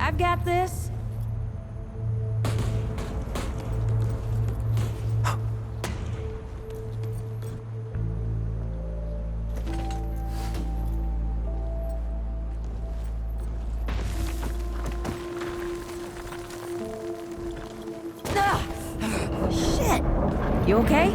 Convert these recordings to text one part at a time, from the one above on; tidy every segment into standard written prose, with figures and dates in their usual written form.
I've got this. Shit! You okay?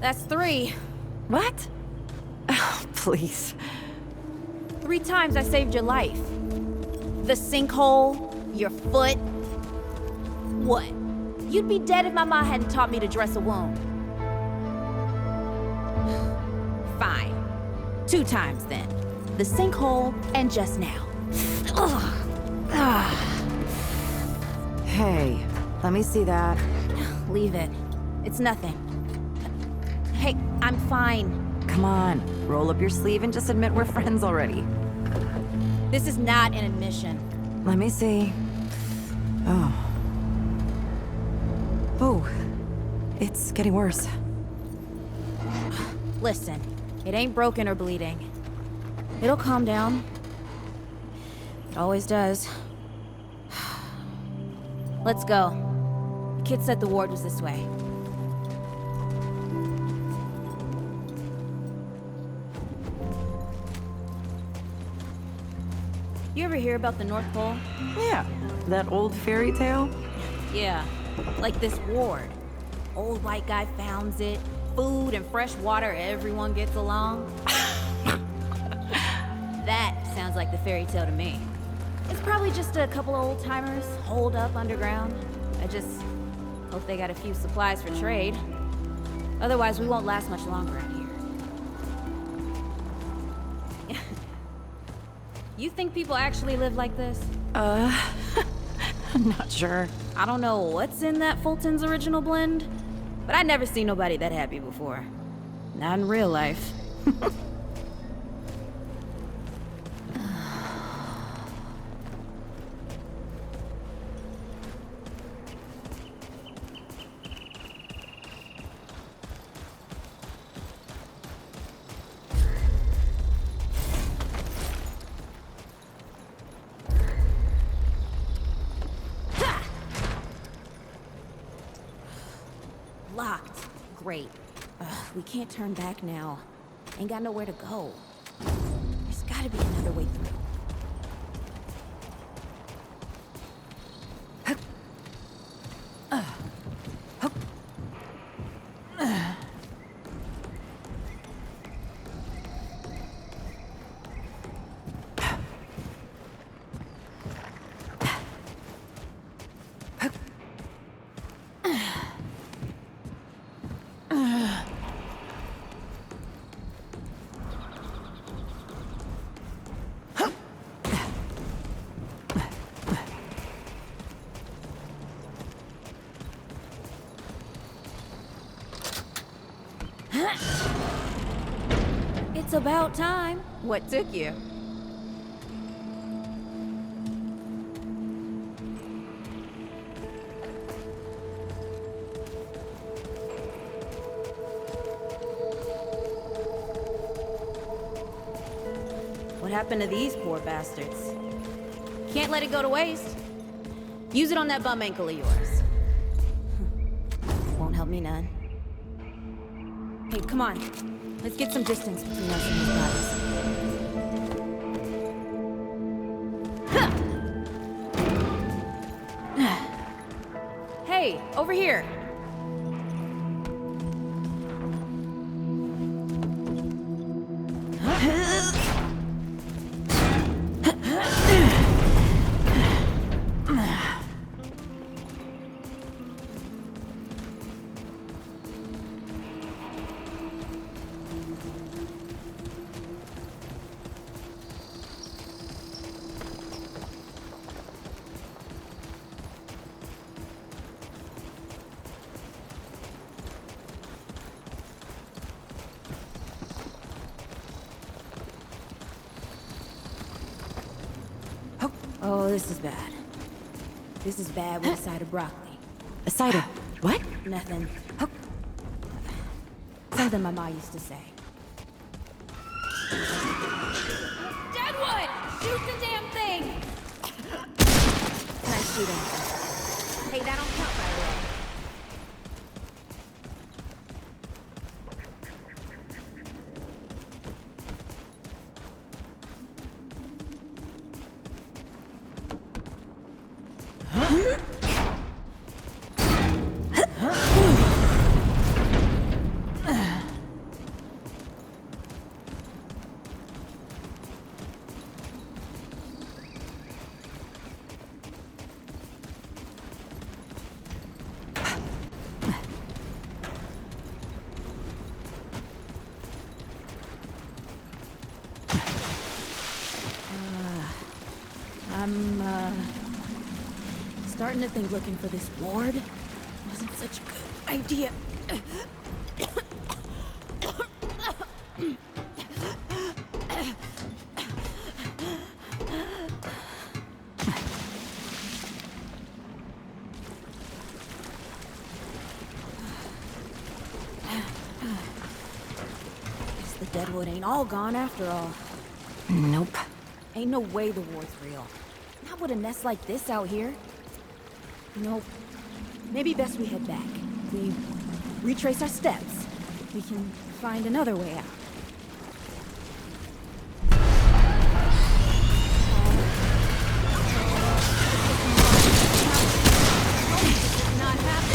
That's 3. What? Oh, please. 3 times I saved your life. The sinkhole, your foot. What? You'd be dead if my ma hadn't taught me to dress a wound. Fine. 2 times then. The sinkhole and just now. Hey, let me see that. Leave it. It's nothing. Hey, I'm fine. Come on, roll up your sleeve and just admit we're friends already. This is not an admission. Let me see. Oh. Oh, it's getting worse. Listen, it ain't broken or bleeding. It'll calm down. It always does. Let's go. The kid said the ward was this way. You ever hear about the North Pole? Yeah, that old fairy tale? Yeah, like this ward. Old white guy founds it. Food and fresh water, everyone gets along. That sounds like the fairy tale to me. It's probably just a couple of old-timers holed up underground. I just hope they got a few supplies for trade. Otherwise, we won't last much longer out here. You think people actually live like this? I'm not sure. I don't know what's in that Fulton's original blend, but I never seen nobody that happy before. Not in real life. Locked. Great. We can't turn back now. Ain't got nowhere to go. There's gotta be another way through. It's about time. What took you? What happened to these poor bastards? Can't let it go to waste. Use it on that bum ankle of yours. Won't help me none. Hey, come on. Let's get some distance between us and these bodies. Hey, over here. Oh, this is bad. This is bad with a side of broccoli. A cider. What? Nothing. Oh. Something my ma used to say. Deadwood! Shoot the damn thing! Can I shoot him? Hey, that don't count, by the way. I'm, starting to think looking for this ward wasn't such a good idea. Guess the Deadwood ain't all gone after all. Nope. Ain't no way the ward's real. Not with a nest like this out here. You know, maybe best we head back. We retrace our steps. We can find another way out. Not happening.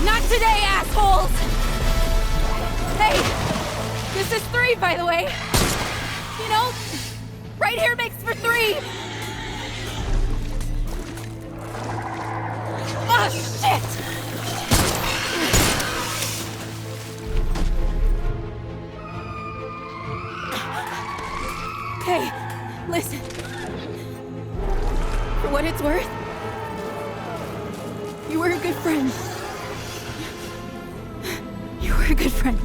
Not today, assholes! Hey, this is 3, by the way. You know, right here makes for 3. Oh, shit! Hey, listen. For what it's worth, you were a good friend. You were a good friend.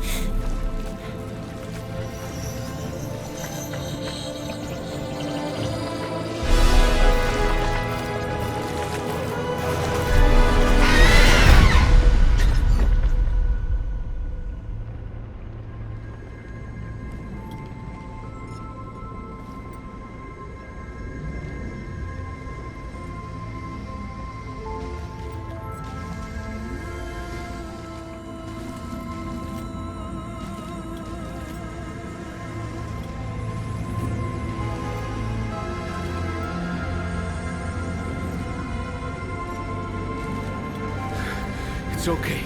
It's okay.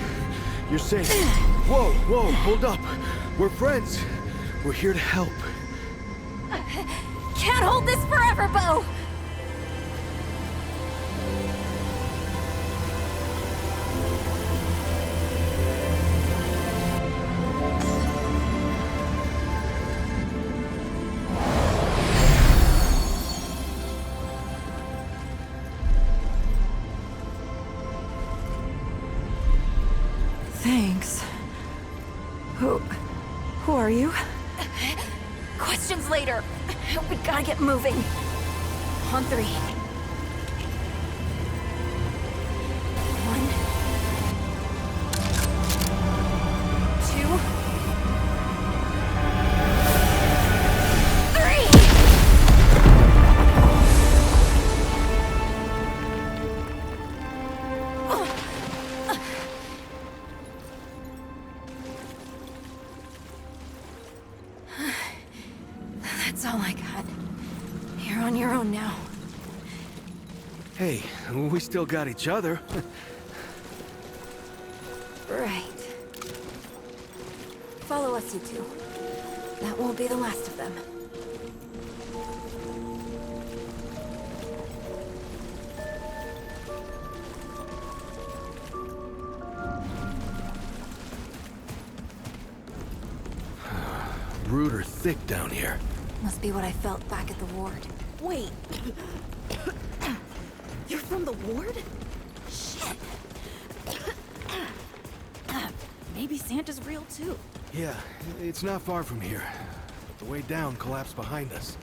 You're safe. Whoa, whoa, hold up. We're friends. We're here to help. Can't hold this forever, Bo! Thanks. Who are you? Questions later. We gotta get moving. On 3. 1, 2, 3. That's all I got. You're on your own now. Hey, we still got each other. Right. Follow us, you two. That won't be the last of them. Rude or thick down here. Must be what I felt back at the ward. Wait. You're from the ward? Shit. Maybe Santa's real too. Yeah, it's not far from here. But the way down collapsed behind us.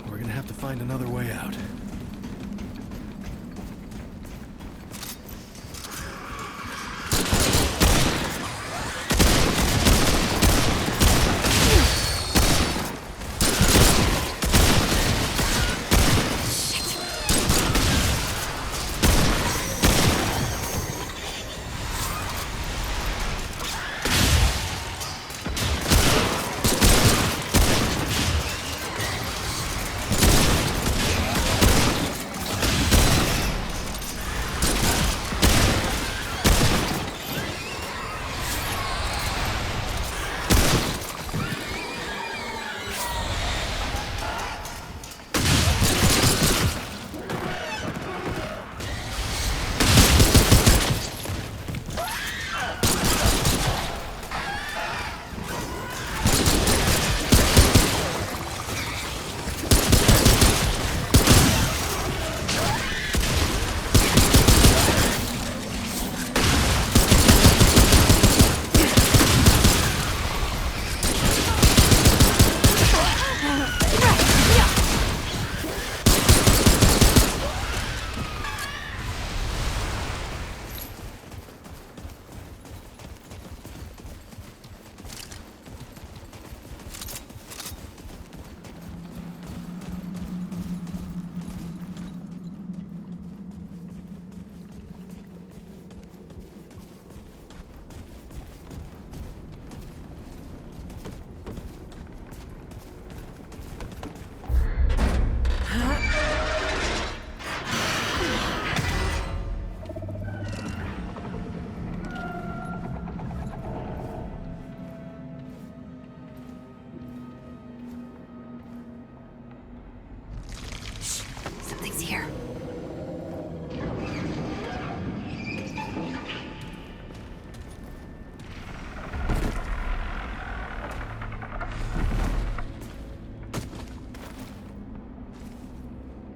We're gonna have to find another way out. Something's here.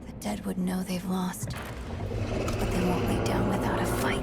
The dead would know they've lost, but they won't lay down without a fight.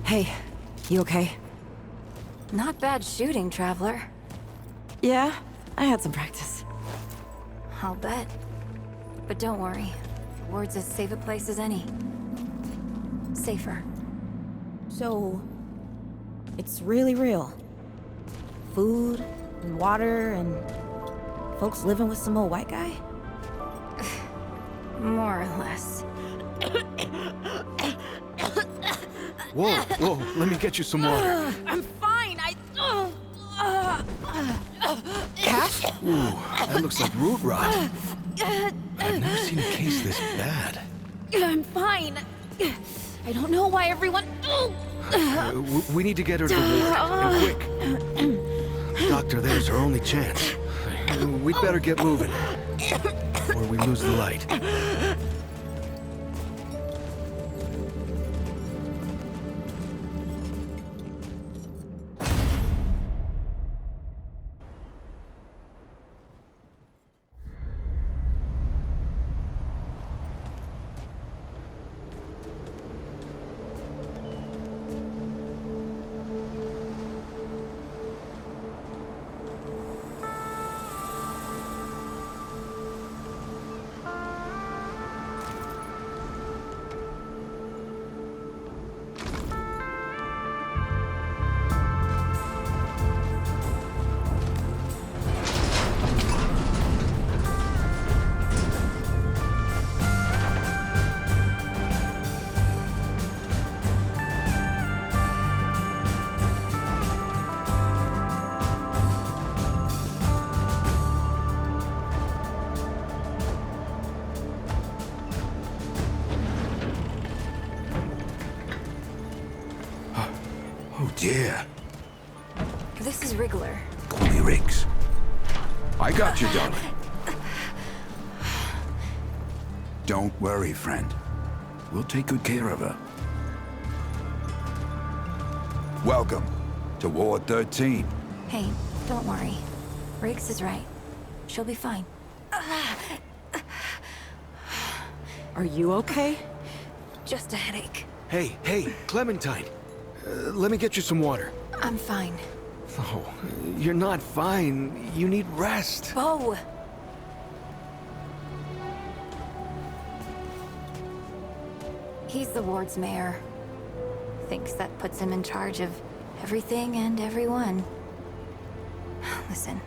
Hey, you okay? Not bad shooting, Traveler. Yeah, I had some practice. I'll bet. But don't worry. The ward's as safe a place as any. Safer. So, it's really real. Food, and water, and folks living with some old white guy? More or less. Whoa, whoa, let me get you some water. I'm fine, Cash? Ooh, that looks like root rot. I've never seen a case this bad. I'm fine. I don't know why everyone... We need to get her to the ward, and quick. Doctor, there's our only chance. We'd better get moving, or we lose the light. Oh dear. This is Wriggler. Call me Riggs. I got you, darling. Don't worry, friend. We'll take good care of her. Welcome to Ward 13. Hey, don't worry. Riggs is right. She'll be fine. Are you okay? Just a headache. Hey, Clementine. Let me get you some water. I'm fine. Oh, you're not fine. You need rest. Bo! He's the ward's mayor. Thinks that puts him in charge of everything and everyone. Listen,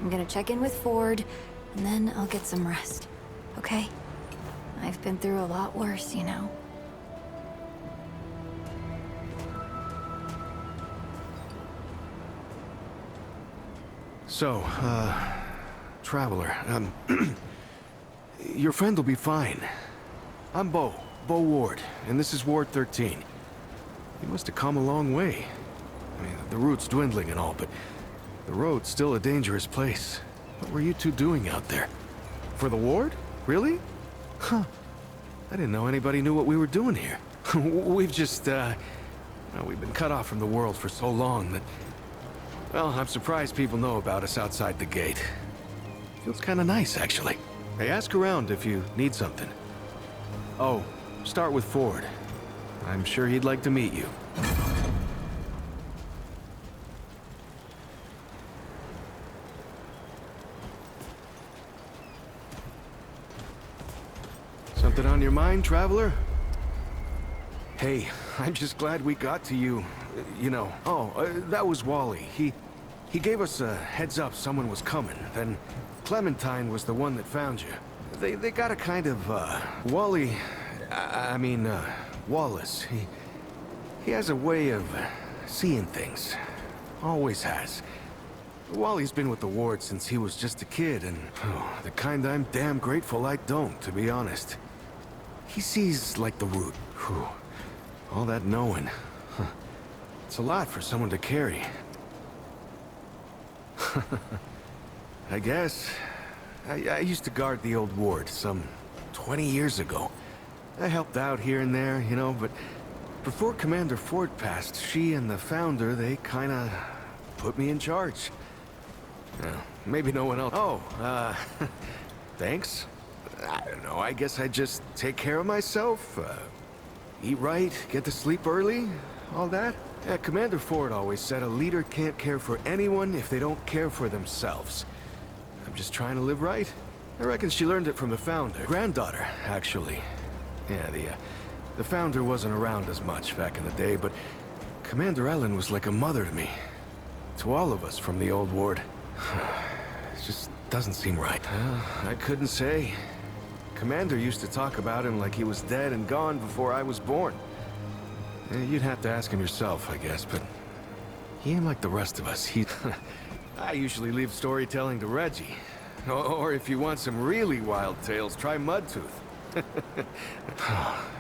I'm gonna check in with Ford, and then I'll get some rest. Okay? I've been through a lot worse, you know. So, Traveler, your friend will be fine. I'm Bo Ward, and this is Ward 13. You must have come a long way. I mean, the route's dwindling and all, but the road's still a dangerous place. What were you two doing out there? For the ward? Really? Huh. I didn't know anybody knew what we were doing here. We've just, we've been cut off from the world for so long that... Well, I'm surprised people know about us outside the gate. Feels kind of nice, actually. Hey, ask around if you need something. Oh, start with Ford. I'm sure he'd like to meet you. Something on your mind, Traveler? Hey, I'm just glad we got to you. You know, that was Wally. He gave us a heads up someone was coming. Then Clementine was the one that found you. They got a kind of, Wally... Wallace. He has a way of seeing things. Always has. Wally's been with the ward since he was just a kid, and the kind I'm damn grateful I don't, to be honest. He sees like the root. Whew. All that knowing. Huh. It's a lot for someone to carry. I guess. I used to guard the old ward some 20 years ago. I helped out here and there, you know, but before Commander Ford passed, she and the founder, they kinda put me in charge. Maybe no one else. Oh, thanks. I don't know, I guess I just take care of myself, eat right, get to sleep early, all that. Yeah, Commander Ford always said a leader can't care for anyone if they don't care for themselves. I'm just trying to live right. I reckon she learned it from the founder. Granddaughter, actually. Yeah, the founder wasn't around as much back in the day, but Commander Ellen was like a mother to me. To all of us from the old ward. It just doesn't seem right. I couldn't say. Commander used to talk about him like he was dead and gone before I was born. You'd have to ask him yourself, I guess, but he ain't like the rest of us. I usually leave storytelling to Reggie. Or if you want some really wild tales, try Mudtooth.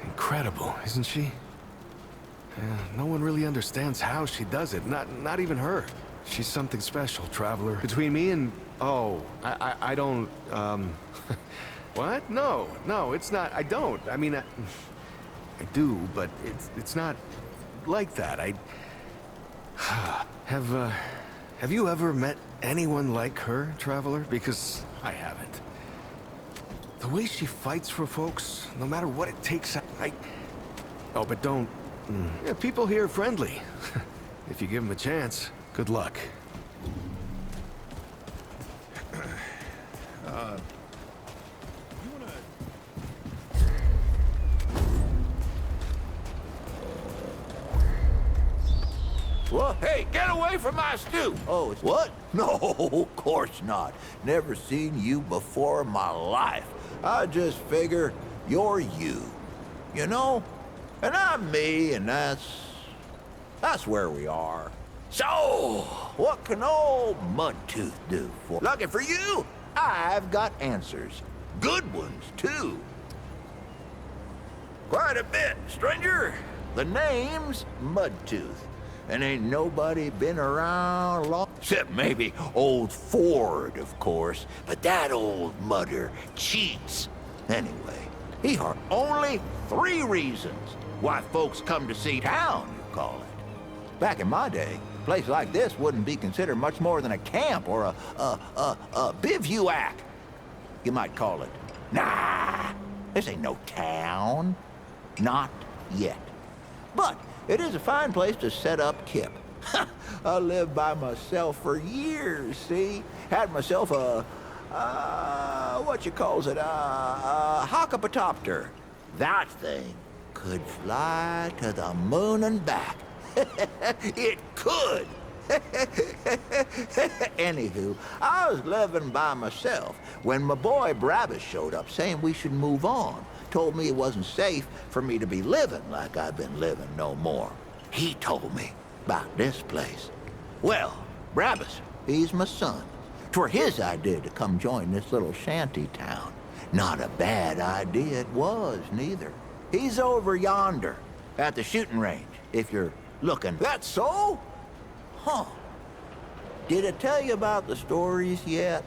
Incredible, isn't she? No one really understands how she does it. Not even her. She's something special, Traveler. Between me and... Oh, I don't, What? No, it's not. I don't. I mean, I do, but it's not like that. Have you ever met anyone like her, Traveler? Because I haven't. The way she fights for folks, no matter what it takes, Oh, but don't... Yeah, people here are friendly. If you give them a chance, good luck. Well, hey, get away from my stew! Oh, what? No, of course not. Never seen you before in my life. I just figure you're you. You know? And I'm me, and that's where we are. So, what can old Mudtooth do for... Lucky for you, I've got answers. Good ones, too. Quite a bit, stranger. The name's Mudtooth. And ain't nobody been around long, except maybe old Ford, of course. But that old mudder cheats. Anyway, he had only 3 reasons why folks come to see town, you call it. Back in my day, a place like this wouldn't be considered much more than a camp or a bivouac, you might call it. Nah, this ain't no town. Not yet. But it is a fine place to set up kip. I lived by myself for years, see? Had myself what you calls it, a hockapatopter. That thing could fly to the moon and back. It could. Anywho, I was living by myself when my boy Brabus showed up saying we should move on. Told me it wasn't safe for me to be living like I've been living no more. He told me about this place. Well, Brabus, he's my son. 'Twere his idea to come join this little shanty town. Not a bad idea it was, neither. He's over yonder, at the shooting range, if you're looking. That's so? Huh. Did I tell you about the stories yet?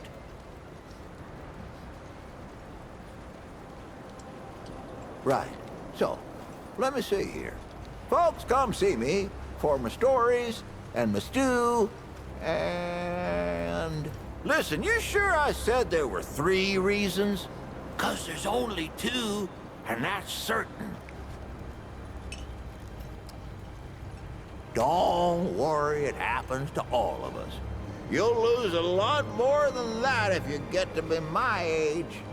Right. So, let me see here. Folks come see me for my stories and my stew and... Listen, you sure I said there were 3 reasons? 'Cause there's only 2, and that's certain. Don't worry, it happens to all of us. You'll lose a lot more than that if you get to be my age.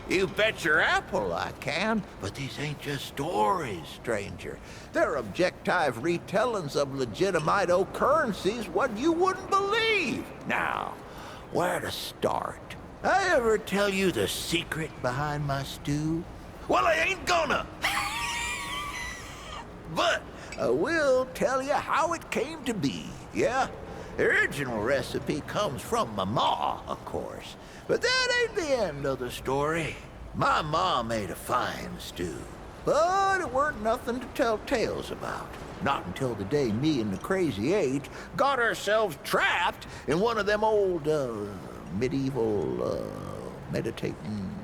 You bet your apple I can, but these ain't just stories, stranger. They're objective retellings of legitimate occurrences what you wouldn't believe. Now, where to start? I ever tell you the secret behind my stew? Well, I ain't gonna. But I will tell you how it came to be, yeah? The original recipe comes from my ma, of course. But that ain't the end of the story. My ma made a fine stew, but it weren't nothing to tell tales about. Not until the day me and the Crazy Age got ourselves trapped in one of them old, medieval, meditating...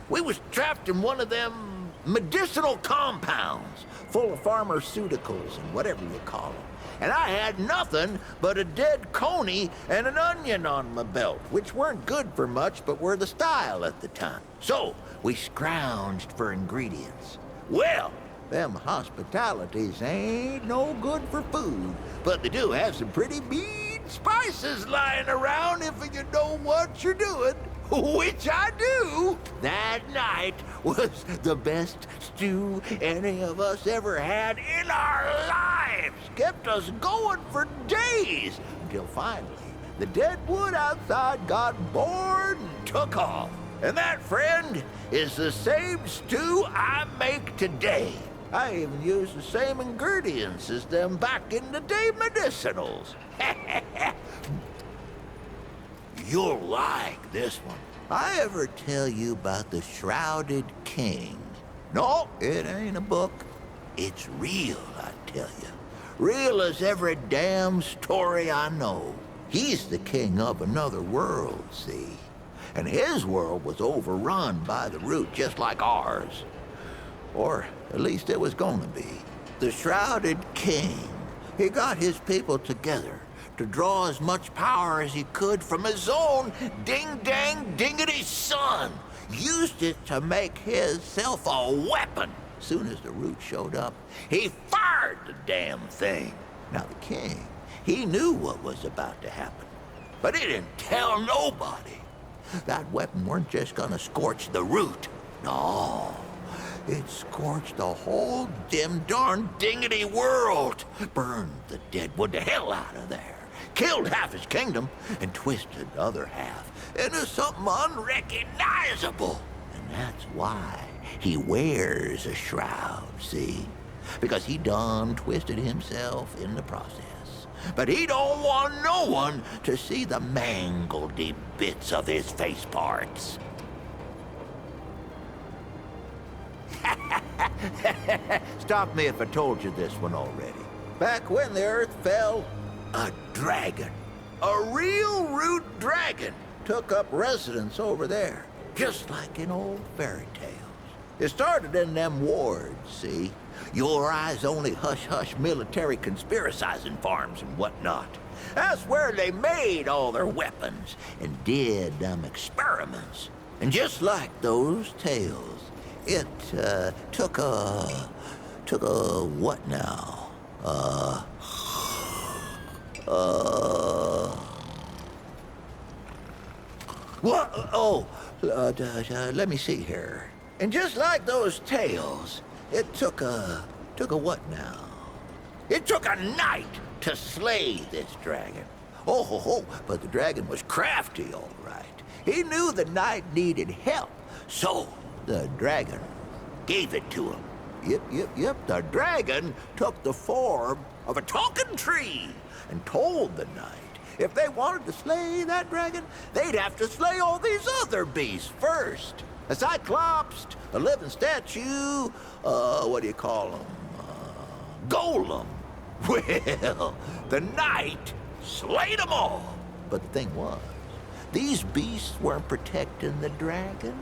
We was trapped in one of them medicinal compounds full of pharmaceuticals and whatever you call them. And I had nothing but a dead coney and an onion on my belt, which weren't good for much, but were the style at the time. So, we scrounged for ingredients. Well, them hospitalities ain't no good for food, but they do have some pretty mean spices lying around if you know what you're doing. Which I do. That night was the best stew any of us ever had in our lives. Kept us going for days, until finally the dead wood outside got bored and took off. And that, friend, is the same stew I make today. I even use the same ingredients as them back in the day medicinals. You'll like this one. I ever tell you about the Shrouded King? No, it ain't a book. It's real, I tell you. Real as every damn story I know. He's the king of another world, see? And his world was overrun by the Root just like ours. Or at least it was gonna be. The Shrouded King, he got his people together to draw as much power as he could from his own ding-dang-dingity son. Used it to make himself a weapon. Soon as the Root showed up, he fired the damn thing. Now the king, he knew what was about to happen, but he didn't tell nobody. That weapon weren't just gonna scorch the Root. No, it scorched the whole dim darn dingity world. Burned the deadwood to hell out of there. Killed half his kingdom and twisted the other half into something unrecognizable. And that's why he wears a shroud, see? Because he done twisted himself in the process. But he don't want no one to see the mangledy bits of his face parts. Stop me if I told you this one already. Back when the earth fell, a dragon, a real Root dragon, took up residence over there, just like in old fairy tales. It started in them wards, see? Your eyes only hush-hush military conspiracizing farms and whatnot. That's where they made all their weapons and did them experiments. And just like those tales, it took a what now? What? Oh, let me see here. And just like those tales, it took a what now? It took a night to slay this dragon. Oh, but the dragon was crafty, all right. He knew the knight needed help, so the dragon gave it to him. Yep, the dragon took the form of a talking tree and told the knight if they wanted to slay that dragon, they'd have to slay all these other beasts first. A cyclops, a living statue, what do you call them? Golem. Well, the knight slayed them all. But the thing was, these beasts weren't protecting the dragon.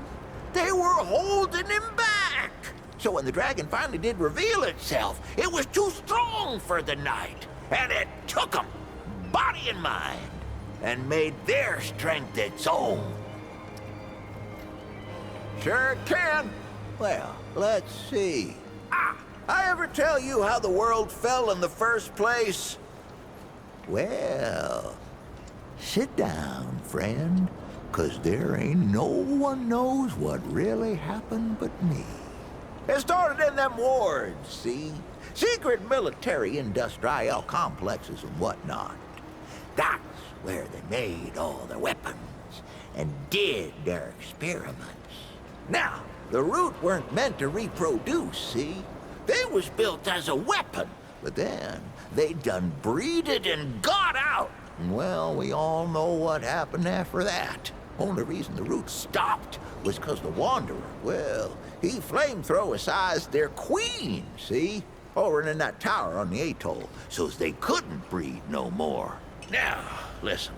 They were holding him back. So when the dragon finally did reveal itself, it was too strong for the knight. And it took him, body and mind, and made their strength its own. Sure can. Well, let's see. I ever tell you how the world fell in the first place? Well, sit down, friend, 'cause there ain't no one knows what really happened but me. It started in them wards, see? Secret military industrial complexes and whatnot. That's where they made all their weapons and did their experiments. Now, the Root weren't meant to reproduce, see? They was built as a weapon, but then they done breeded and got out. And well, we all know what happened after that. Only reason the Root stopped was 'cause the Wanderer, well, he flamethrower-sized their queen, see? Over in that tower on the atoll, so's they couldn't breed no more. Now, listen.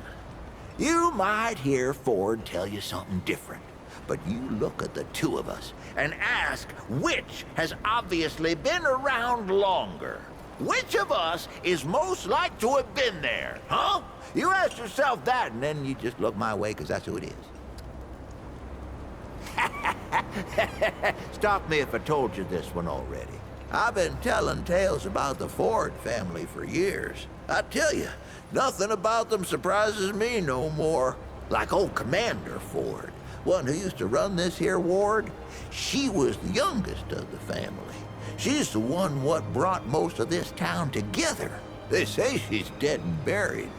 You might hear Ford tell you something different, but you look at the two of us and ask which has obviously been around longer. Which of us is most like to have been there, huh? You ask yourself that, and then you just look my way, 'cause that's who it is. Stop me if I told you this one already. I've been telling tales about the Ford family for years. I tell you, nothing about them surprises me no more. Like old Commander Ford, one who used to run this here ward, she was the youngest of the family. She's the one what brought most of this town together. They say she's dead and buried,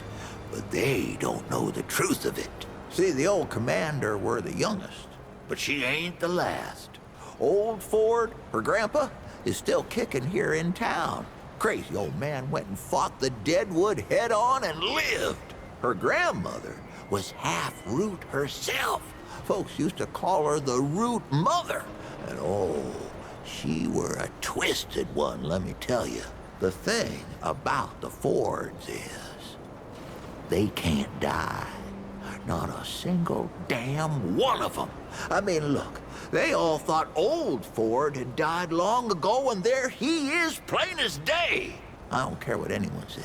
but they don't know the truth of it. See, the old commander were the youngest, but she ain't the last. Old Ford, her grandpa, is still kicking here in town. Crazy old man went and fought the Deadwood head on and lived. Her grandmother was half Root herself. Folks used to call her the Root Mother. And oh, she were a twisted one, let me tell you. The thing about the Fords is, they can't die. Not a single damn one of them. I mean, look, they all thought old Ford had died long ago, and there he is, plain as day. I don't care what anyone says.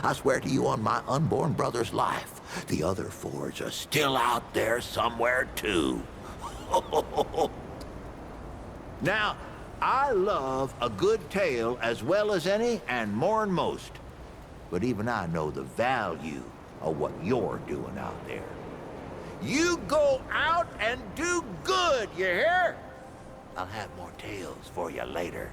I swear to you on my unborn brother's life, the other Fords are still out there somewhere, too. Now, I love a good tale as well as any and more than most. But even I know the value of what you're doing out there. You go out and do good, you hear? I'll have more tales for you later.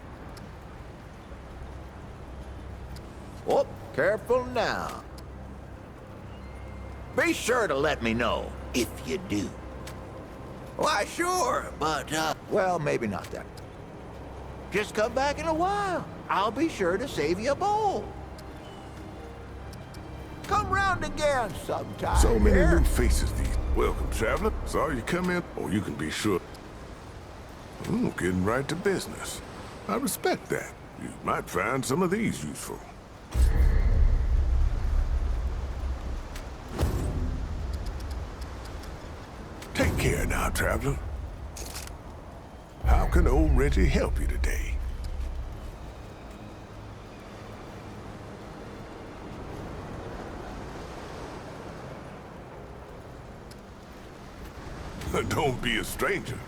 Oh, careful now. Be sure to let me know if you do. Why, sure, but, well, maybe not then. Just come back in a while. I'll be sure to save you a bowl. Come round again sometime. So many here. new faces these. Welcome, traveler. Saw you come in, or you can be sure. Ooh, getting right to business. I respect that. You might find some of these useful. Take care now, traveler. How can old Reggie help you today? Don't be a stranger.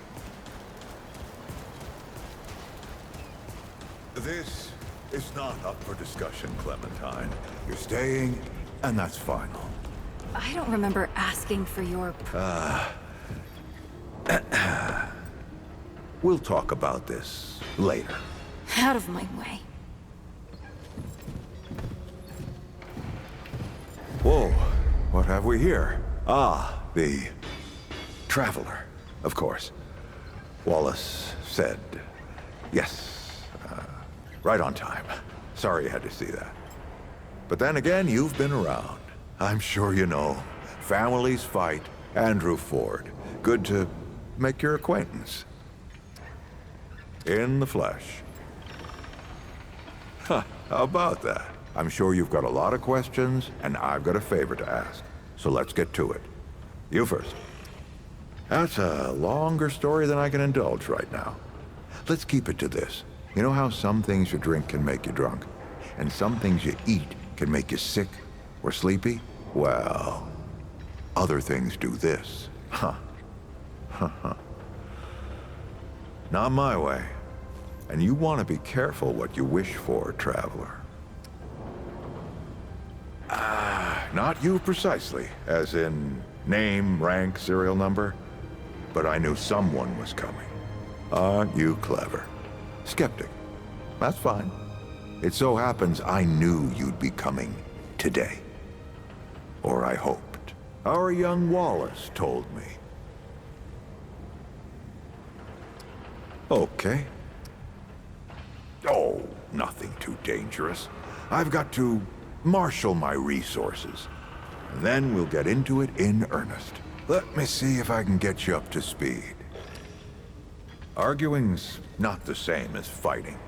This is not up for discussion, Clementine. You're staying, and that's final. I don't remember asking for your... We'll talk about this later. Out of my way. Whoa, what have we here? Ah, the traveler, of course. Wallace said yes, right on time. Sorry you had to see that. But then again, you've been around. I'm sure you know. Families fight. Andrew Ford. Good to make your acquaintance. In the flesh. Huh, how about that? I'm sure you've got a lot of questions, and I've got a favor to ask. So let's get to it. You first. That's a longer story than I can indulge right now. Let's keep it to this. You know how some things you drink can make you drunk, and some things you eat can make you sick or sleepy? Well, other things do this. Huh. Not my way. And you want to be careful what you wish for, traveler. Not you precisely, as in name, rank, serial number. But I knew someone was coming. Aren't you clever? Skeptic. That's fine. It so happens I knew you'd be coming today. Or I hoped. Our young Wallace told me. Okay. Oh, nothing too dangerous. I've got to marshal my resources. And then we'll get into it in earnest. Let me see if I can get you up to speed. Arguing's not the same as fighting.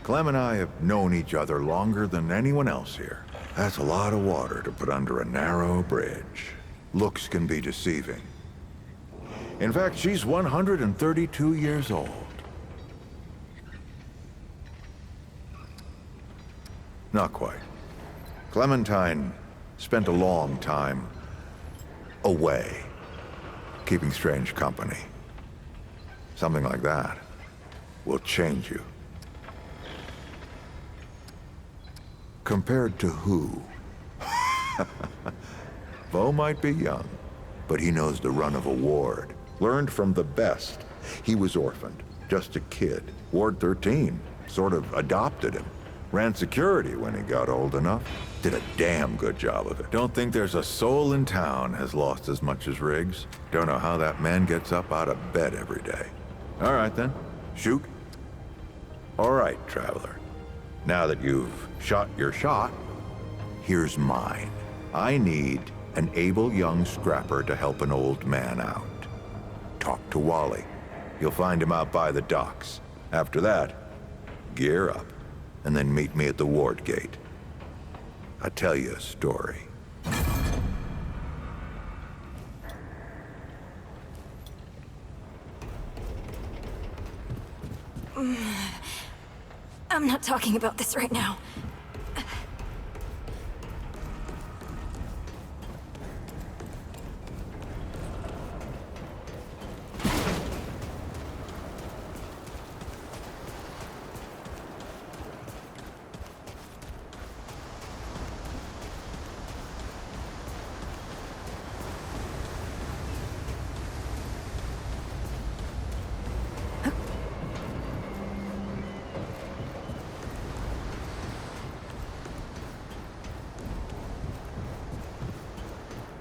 Clem and I have known each other longer than anyone else here. That's a lot of water to put under a narrow bridge. Looks can be deceiving. In fact, she's 132 years old. Not quite. Clementine spent a long time away, keeping strange company. Something like that will change you. Compared to who? Bo might be young, but he knows the run of a ward. Learned from the best. He was orphaned, just a kid. Ward 13 sort of adopted him. Ran security when he got old enough. Did a damn good job of it. Don't think there's a soul in town has lost as much as Riggs. Don't know how that man gets up out of bed every day. All right then, shoot. All right, traveler. Now that you've shot your shot, here's mine. I need an able young scrapper to help an old man out. talk to Wally. You'll find him out by the docks. After that, gear up, and then meet me at the ward gate. I'll tell you a story. I'm not talking about this right now.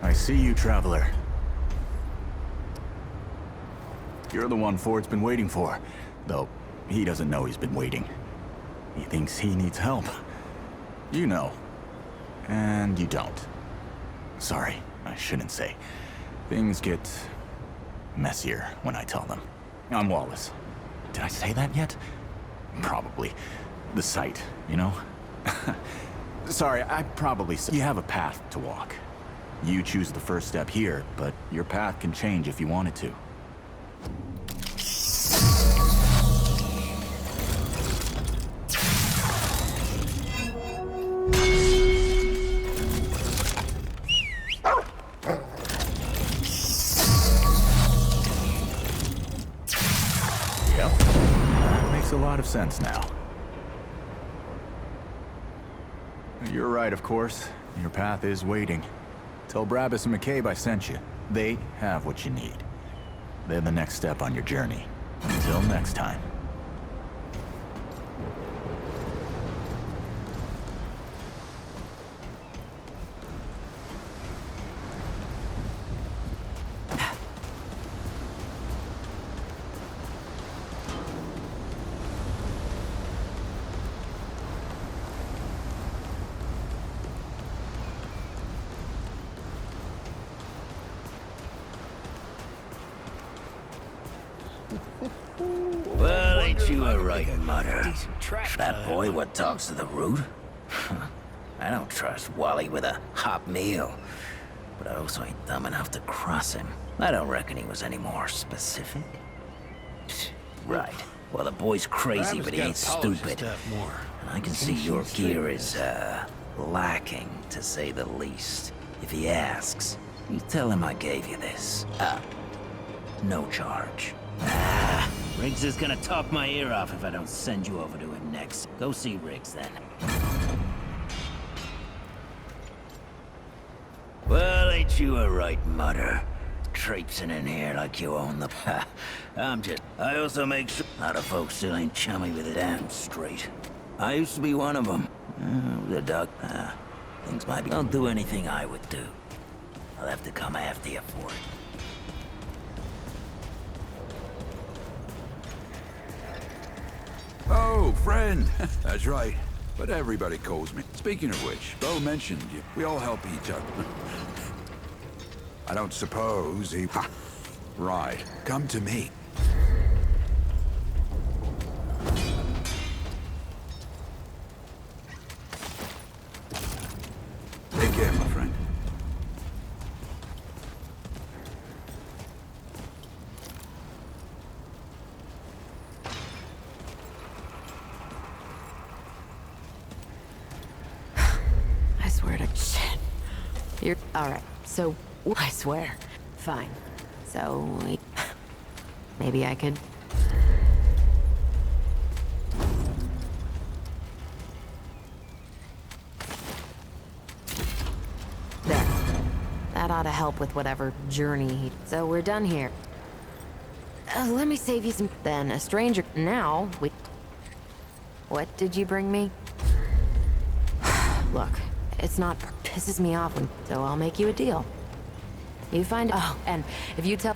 I see you, Traveler. You're the one Ford's been waiting for. Though, he doesn't know he's been waiting. He thinks he needs help. You know. And you don't. Sorry, I shouldn't say. Things get messier when I tell them. I'm Wallace. Did I say that yet? Probably. The site, you know? Sorry, I probably said you have a path to walk. You choose the first step here, but your path can change if you want it to. Yep, that makes a lot of sense now. You're right, of course. Your path is waiting. Tell Brabus and McCabe I sent you. They have what you need. They're the next step on your journey. Until next time. Well, ain't you a right mother? That boy what talks to the root? I don't trust Wally with a hot meal. But I also ain't dumb enough to cross him. I don't reckon he was any more specific. Right. Well, the boy's crazy, but he ain't stupid. And I can see your gear is, lacking, to say the least. If he asks, you tell him I gave you this. No charge. Riggs is gonna talk my ear off if I don't send you over to him next. Go see Riggs, then. Well, ain't you a right mother? Traipsing in here like you own the... I also make sure... A lot of folks still ain't chummy with it damn straight. I used to be one of them. The duck. Things might be... Don't do anything I would do. I'll have to come after you for it. Oh, friend. That's right. But everybody calls me. Speaking of which, Bo mentioned you. We all help each other. I don't suppose he... Ha! Right. Come to me. Take care, my friend. I swear to shit. You're alright. So I swear. Fine. So maybe I could. There. That ought to help with whatever journey. So we're done here. Let me save you some. Then a stranger. Now we. What did you bring me? Look, it's not pisses me off, so I'll make you a deal. You find. Oh, and if you tell.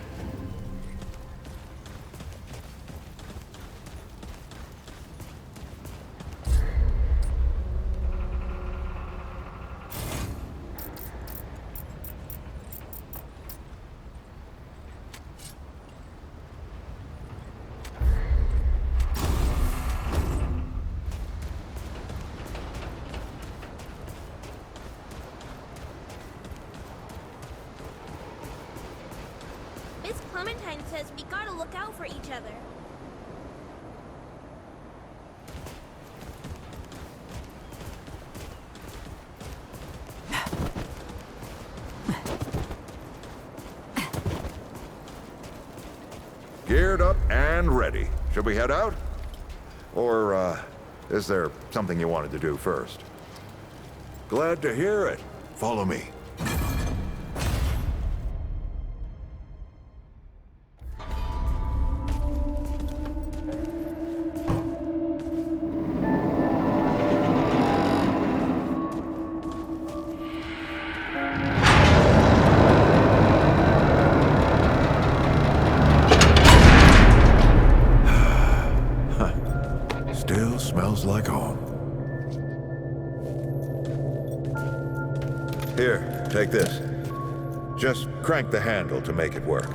Clementine says we gotta look out for each other. Geared up and ready. Should we head out? Or, is there something you wanted to do first? Glad to hear it. Follow me. Still smells like home. Here, take this. Just crank the handle to make it work.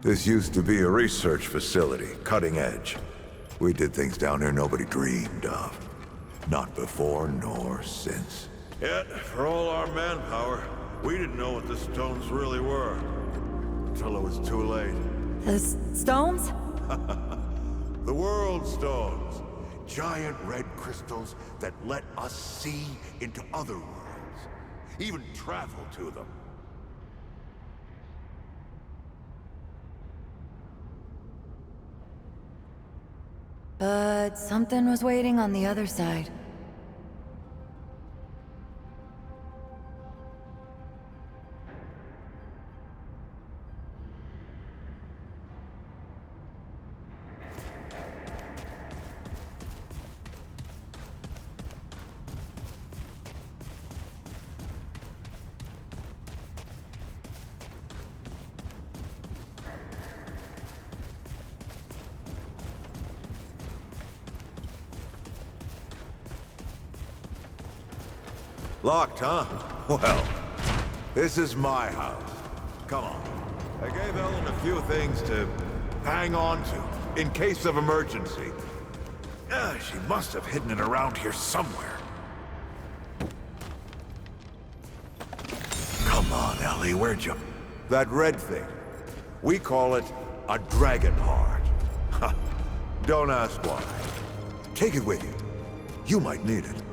This used to be a research facility, cutting edge. We did things down here nobody dreamed of. Not before nor since. Yet, for all our manpower, we didn't know what the stones really were. Until it was too late. The stones? The World Stones. Giant red crystals that let us see into other worlds. Even travel to them. But something was waiting on the other side. Locked, huh? Well, this is my house. Come on. I gave Ellen a few things to hang on to, in case of emergency. She must have hidden it around here somewhere. Come on, Ellie, where'd you... That red thing. We call it a dragon heart. Don't ask why. Take it with you. You might need it.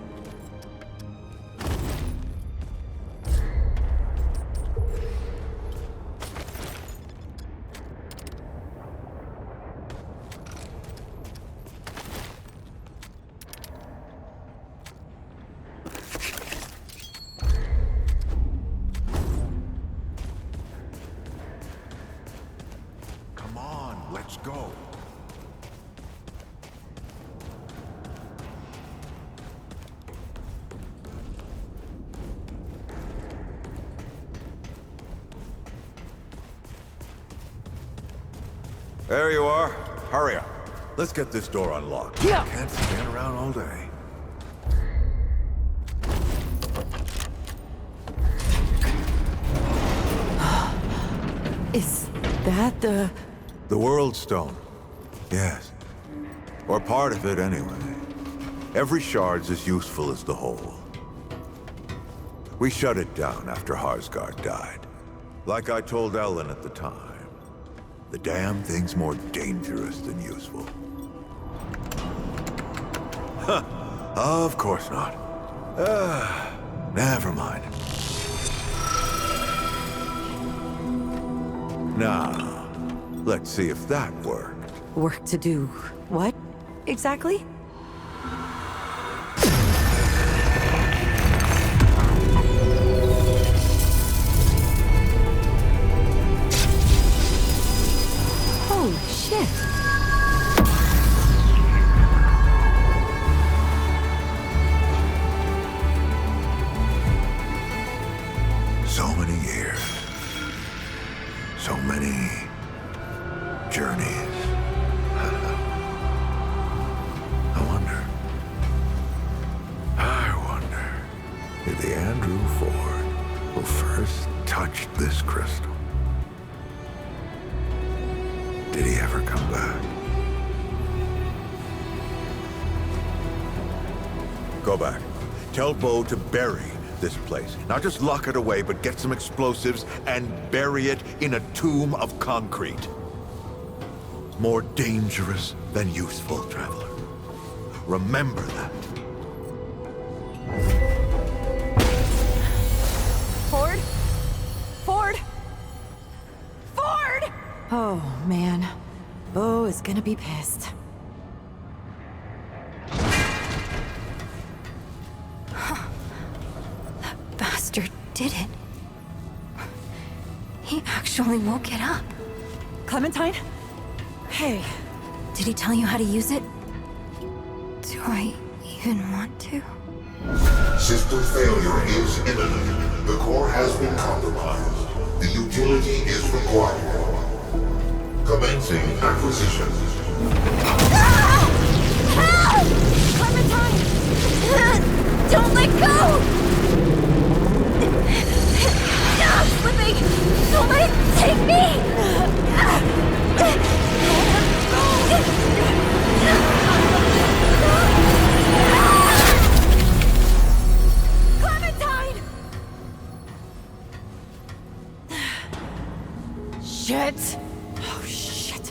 Let's go. There you are. Hurry up. Let's get this door unlocked. Yeah. Can't stand around all day. Is that the... The World Stone. Yes. Or part of it, anyway. Every shard's as useful as the whole. We shut it down after Harsgard died. Like I told Ellen at the time. The damn thing's more dangerous than useful. Huh. Of course not. Never mind. Now, let's see if that worked. Work to do what, exactly? Holy shit! So many years. So many journeys. I wonder if the Andrew Ford who first touched this crystal, did he ever come back? Go back. Tell Bo to bury this place. Not just lock it away, but get some explosives and bury it in a tomb of concrete. More dangerous than useful, traveler. Remember that. Ford? Ford? Ford! Oh, man. Bo is gonna be pissed. That bastard did it. He actually woke it up. Clementine? Hey. Did he tell you how to use it? Do I even want to? System failure is imminent. The core has been compromised. The utility is required. Commencing acquisition. Ah! Help! Clementine! Don't let go! I'm slipping! Don't let it take me! Clementine! Shit! Oh, shit.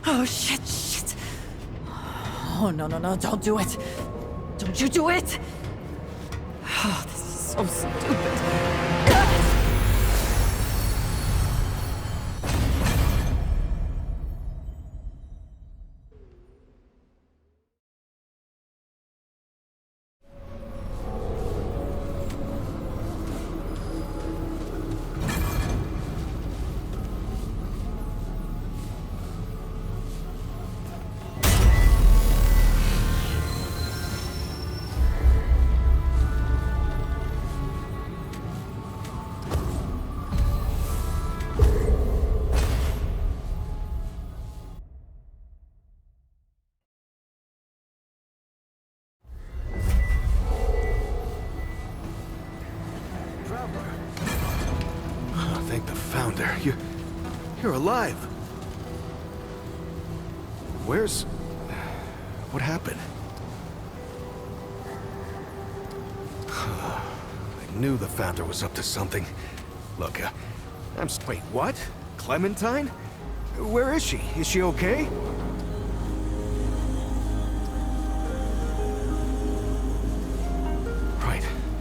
Oh, shit, shit. Oh, no, no, no, don't do it. Don't you do it! Oh, this is so stupid. Thank the Founder. You're alive. What happened? I knew the Founder was up to something. Look, wait, what? Clementine? Where is she? Is she okay?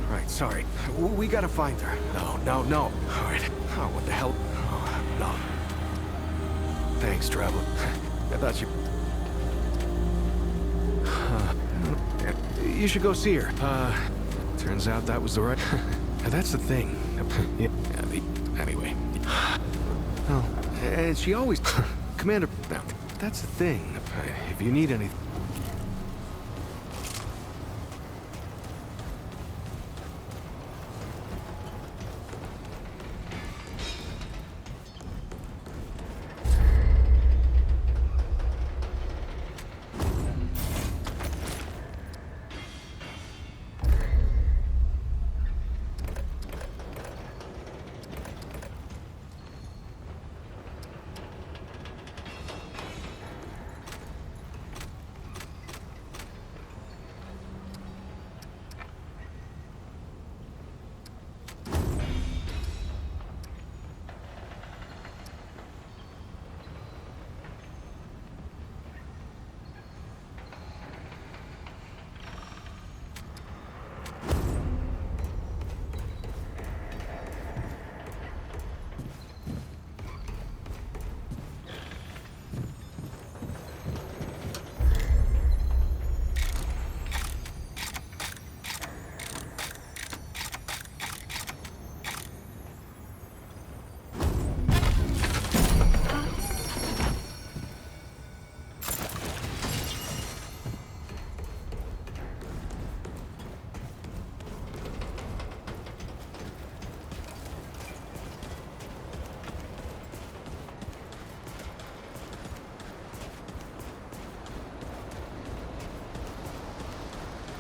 Right, sorry. We gotta find her. No. All right. Oh, what the hell? Oh, no. Thanks, Traveler. I thought you... You should go see her. Turns out that was the right... That's the thing. Anyway. Oh, and she always... Commander... That's the thing. If you need anything...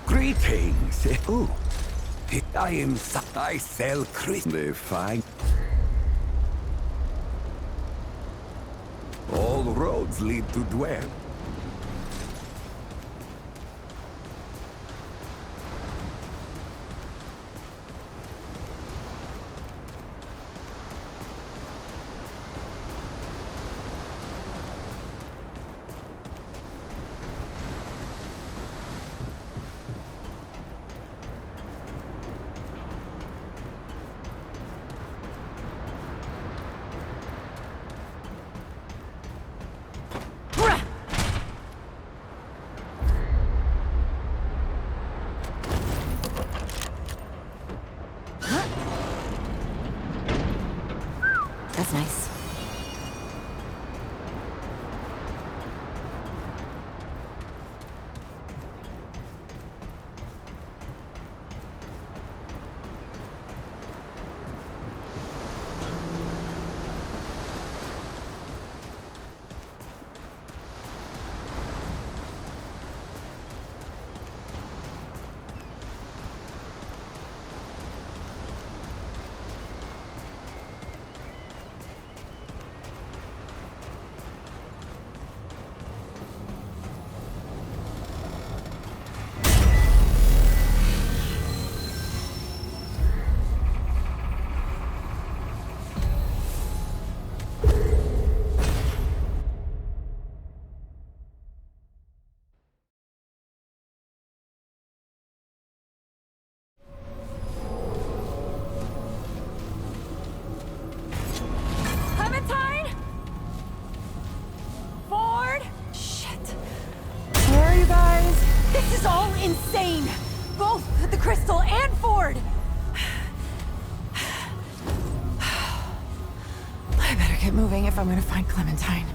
Greetings. Ooh. I sell Christmas fine. All roads lead to Dwell. moving if I'm gonna find Clementine.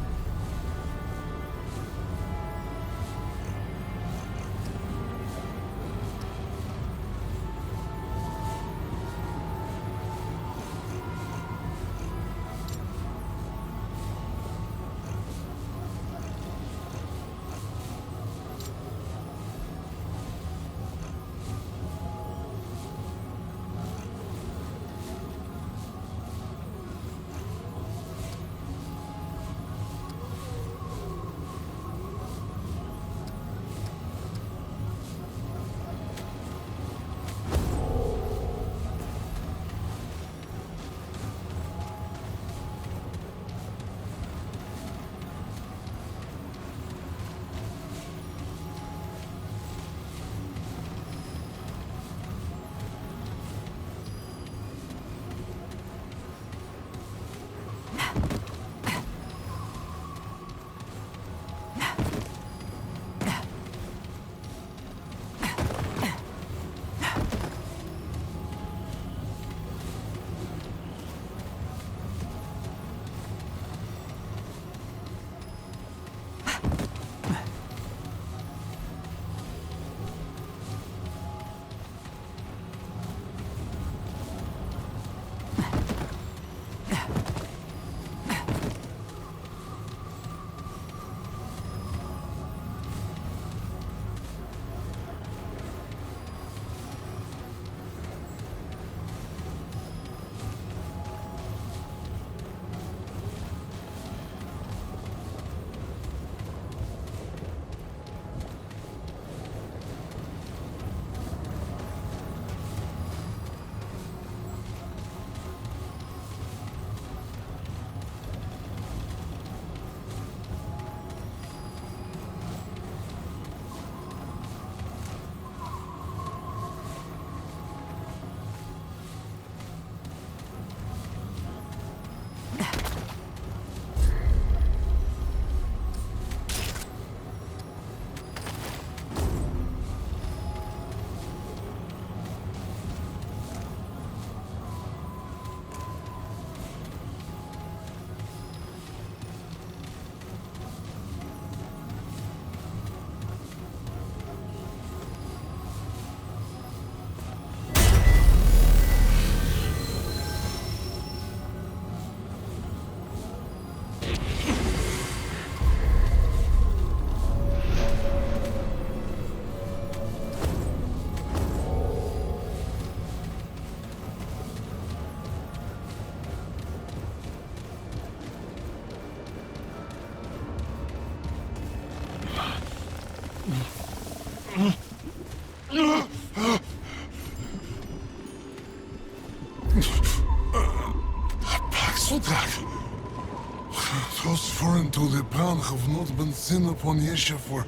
Those foreign to the pound have not been seen upon Yesha for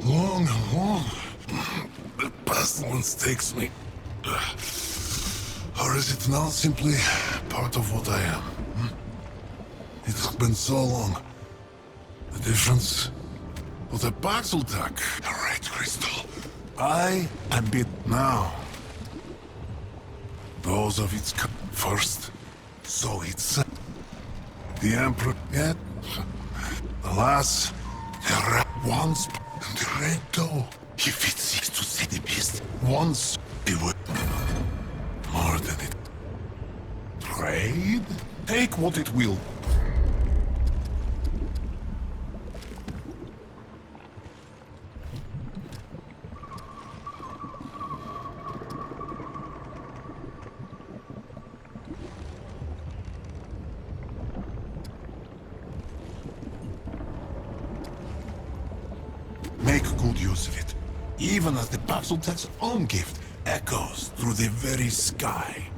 long and long. The past mistakes me. Or is it now simply part of what I am? It has been so long. The difference? But a Baxeltak. Right, Crystal. I am it now. Those of its first, so it's the Emperor yet. Alas, the once and the red go. If it seeks to see the beast once, it would more than it. Trade? Take what it will. Make good use of it, even as the Baxeltak's own gift echoes through the very sky.